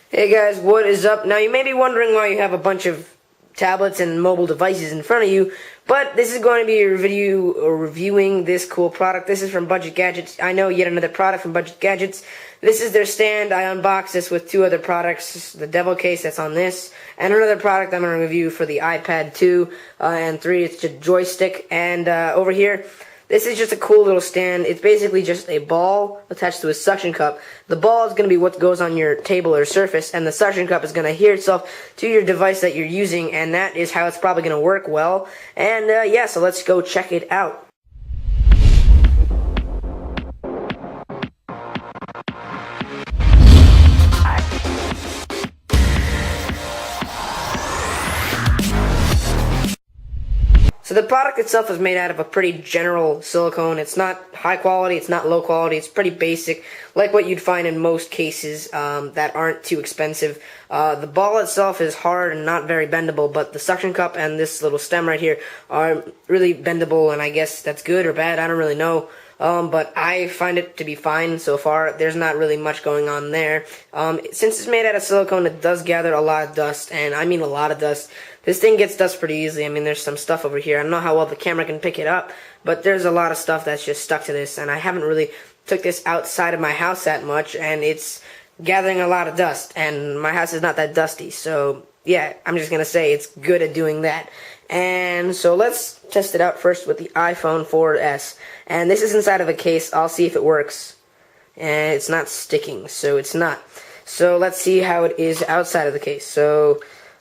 Hey guys, what is up? Now you may be wondering why you have a bunch of tablets and mobile devices in front of you, but this is going to be a review or reviewing this cool product. This is from Budget Gadgets. I know, yet another product from Budget Gadgets. This is their stand. I unboxed this with two other products, the Devil case that's on this, and another product I'm going to review for the iPad 2 and 3. It's a joystick, and over here, this is just a cool little stand. It's basically just a ball attached to a suction cup. The ball is going to be what goes on your table or surface, and the suction cup is going to adhere itself to your device that you're using, and that is how it's probably going to work well. And yeah, so let's go check it out. So the product itself is made out of a pretty general silicone. It's not high quality, it's not low quality, it's pretty basic, like what you'd find in most cases that aren't too expensive. The ball itself is hard and not very bendable, but the suction cup and this little stem right here are really bendable, and I guess that's good or bad, I don't really know. But I find it to be fine so far. There's not really much going on there. Since it's made out of silicone, it does gather a lot of dust, and I mean a lot of dust. This thing gets dust pretty easily. I mean, there's some stuff over here. I don't know how well the camera can pick it up, but there's a lot of stuff that's just stuck to this, and I haven't really took this outside of my house that much, and it's gathering a lot of dust, and my house is not that dusty, so yeah, I'm just gonna say it's good at doing that. And so let's test it out first with the iPhone 4S. And this is inside of a case. I'll see if it works. And it's not sticking, so it's not. So let's see how it is outside of the case. So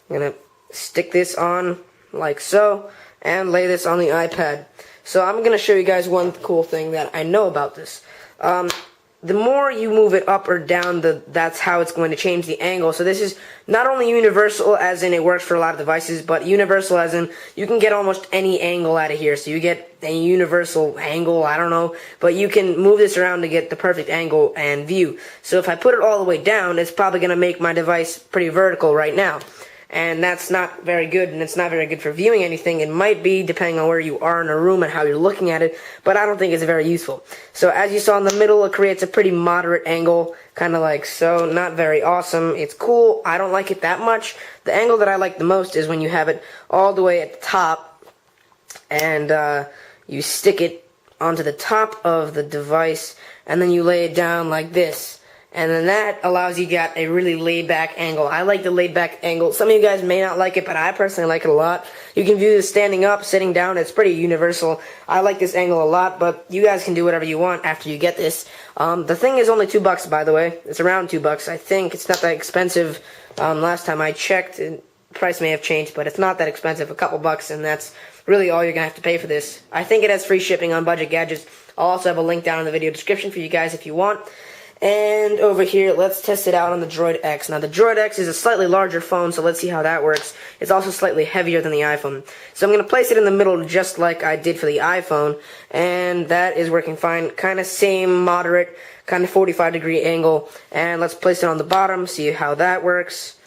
I'm going to stick this on like so and lay this on the iPad. So I'm going to show you guys one cool thing that I know about this. The more you move it up or down, that's how it's going to change the angle. So this is not only universal, as in it works for a lot of devices, but universal as in you can get almost any angle out of here. So you get a universal angle, I don't know, but you can move this around to get the perfect angle and view. So if I put it all the way down, it's probably going to make my device pretty vertical right now. And that's not very good, and it's not very good for viewing anything. It might be, depending on where you are in a room and how you're looking at it, but I don't think it's very useful. So as you saw in the middle, it creates a pretty moderate angle, kind of like so. Not very awesome. It's cool. I don't like it that much. The angle that I like the most is when you have it all the way at the top, and you stick it onto the top of the device, and then you lay it down like this. And then that allows you to get a really laid-back angle. I like the laid-back angle. Some of you guys may not like it, but I personally like it a lot. You can view this standing up, sitting down. It's pretty universal. I like this angle a lot, but you guys can do whatever you want after you get this. The thing is only $2, by the way. It's around $2, I think. It's not that expensive. Last time I checked, the price may have changed, but it's not that expensive. A couple bucks, and that's really all you're going to have to pay for this. I think it has free shipping on Budget Gadgets. I'll also have a link down in the video description for you guys if you want. And over here, let's test it out on the Droid X. Now, the Droid X is a slightly larger phone, so let's see how that works. It's also slightly heavier than the iPhone. So I'm going to place it in the middle just like I did for the iPhone, and that is working fine. Kind of same moderate, kind of 45-degree angle. And let's place it on the bottom, see how that works.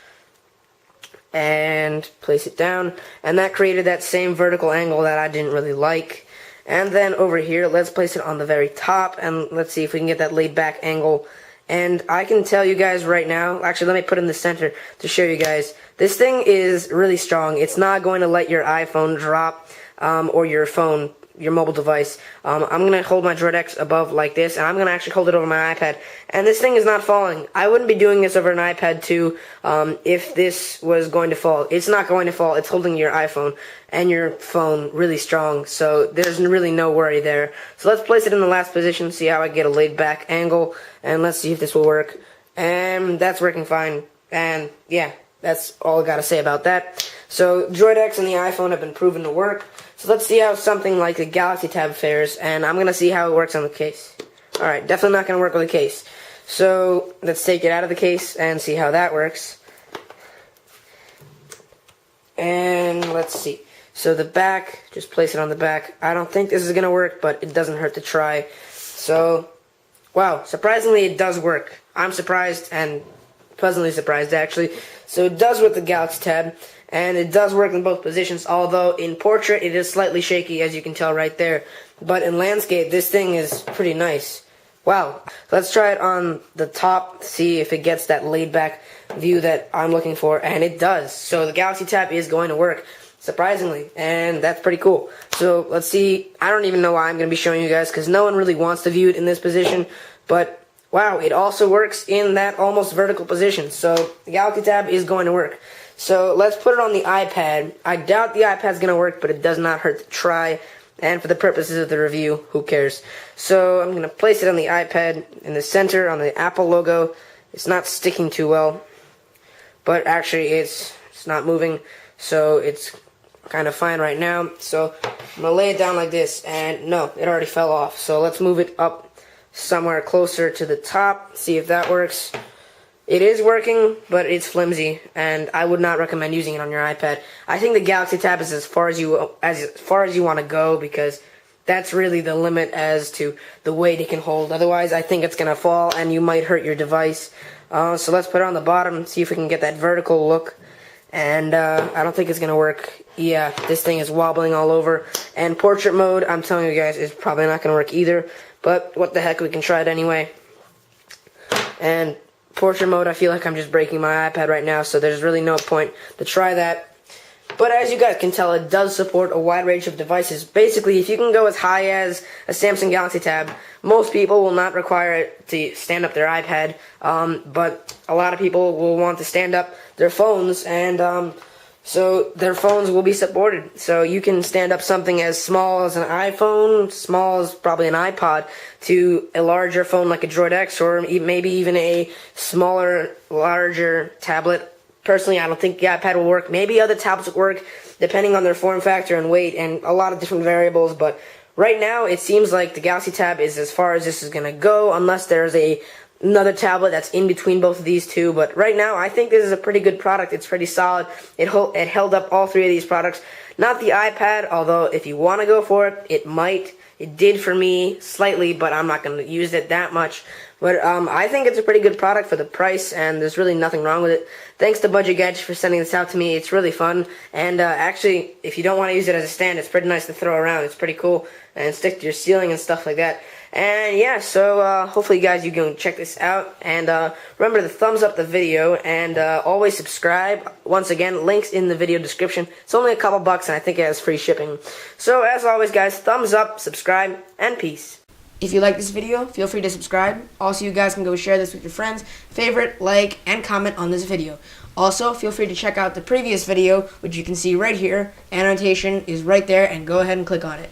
And place it down. And that created that same vertical angle that I didn't really like. And then over here, let's place it on the very top, and let's see if we can get that laid-back angle. And I can tell you guys right now, actually let me put it in the center to show you guys. This thing is really strong. It's not going to let your iPhone drop, or your phone, your mobile device. I'm going to hold my Droid X above like this, and I'm going to actually hold it over my iPad. And this thing is not falling. I wouldn't be doing this over an iPad 2 if this was going to fall. It's not going to fall. It's holding your iPhone and your phone really strong, so there's really no worry there. So let's place it in the last position, see how I get a laid-back angle, and let's see if this will work. And that's working fine. And yeah, that's all I got to say about that. So Droid X and the iPhone have been proven to work. So let's see how something like the Galaxy Tab fares, and I'm going to see how it works on the case. Alright, definitely not going to work with the case. So let's take it out of the case and see how that works. And let's see. So the back, just place it on the back. I don't think this is going to work, but it doesn't hurt to try. So, wow, surprisingly it does work. I'm surprised and pleasantly surprised, actually. So it does with the Galaxy Tab, and it does work in both positions, although in portrait it is slightly shaky, as you can tell right there. But in landscape, this thing is pretty nice. Wow. Let's try it on the top, see if it gets that laid back view that I'm looking for, and it does. So the Galaxy Tab is going to work, surprisingly, and that's pretty cool. So let's see. I don't even know why I'm going to be showing you guys, because no one really wants to view it in this position, but wow, it also works in that almost vertical position. So the Galaxy Tab is going to work. So let's put it on the iPad. I doubt the iPad's going to work, but it does not hurt to try. And for the purposes of the review, who cares? So I'm going to place it on the iPad in the center on the Apple logo. It's not sticking too well, but actually it's not moving, so it's kind of fine right now. So I'm going to lay it down like this, and no, it already fell off. So let's move it up somewhere closer to the top, see if that works. It is working, but it's flimsy, and I would not recommend using it on your iPad. I think the Galaxy Tab is as far as you want to go, because that's really the limit as to the weight it can hold. Otherwise, I think it's going to fall, and you might hurt your device. So let's put it on the bottom, see if we can get that vertical look. And I don't think it's going to work. Yeah, this thing is wobbling all over. And portrait mode, I'm telling you guys, is probably not going to work either. But what the heck, we can try it anyway. And portrait mode, I feel like I'm just breaking my iPad right now, so there's really no point to try that. But as you guys can tell, it does support a wide range of devices. Basically, if you can go as high as a Samsung Galaxy Tab, most people will not require it to stand up their iPad, but a lot of people will want to stand up their phones, and so their phones will be supported. So you can stand up something as small as an iPhone, small as probably an iPod, to a larger phone like a Droid X, or maybe even a smaller, larger tablet. Personally, I don't think the iPad will work. Maybe other tablets will work, depending on their form factor and weight and a lot of different variables. But right now, it seems like the Galaxy Tab is as far as this is going to go, unless there's another tablet that's in between both of these two. But right now, I think this is a pretty good product. It's pretty solid. It held up all three of these products. Not the iPad, although if you want to go for it, it might. It did for me slightly, but I'm not going to use it that much. But I think it's a pretty good product for the price, and there's really nothing wrong with it. Thanks to Budget Gadget for sending this out to me. It's really fun. And actually, if you don't want to use it as a stand, it's pretty nice to throw around. It's pretty cool, and stick to your ceiling and stuff like that. And yeah, so hopefully guys you can check this out, and remember to thumbs up the video, and always subscribe. Once again, links in the video description. It's only a couple bucks, and I think it has free shipping. So as always guys, thumbs up, subscribe, and peace. If you like this video, feel free to subscribe. Also, you guys can go share this with your friends, favorite, like, and comment on this video. Also, feel free to check out the previous video, which you can see right here. Annotation is right there, and go ahead and click on it.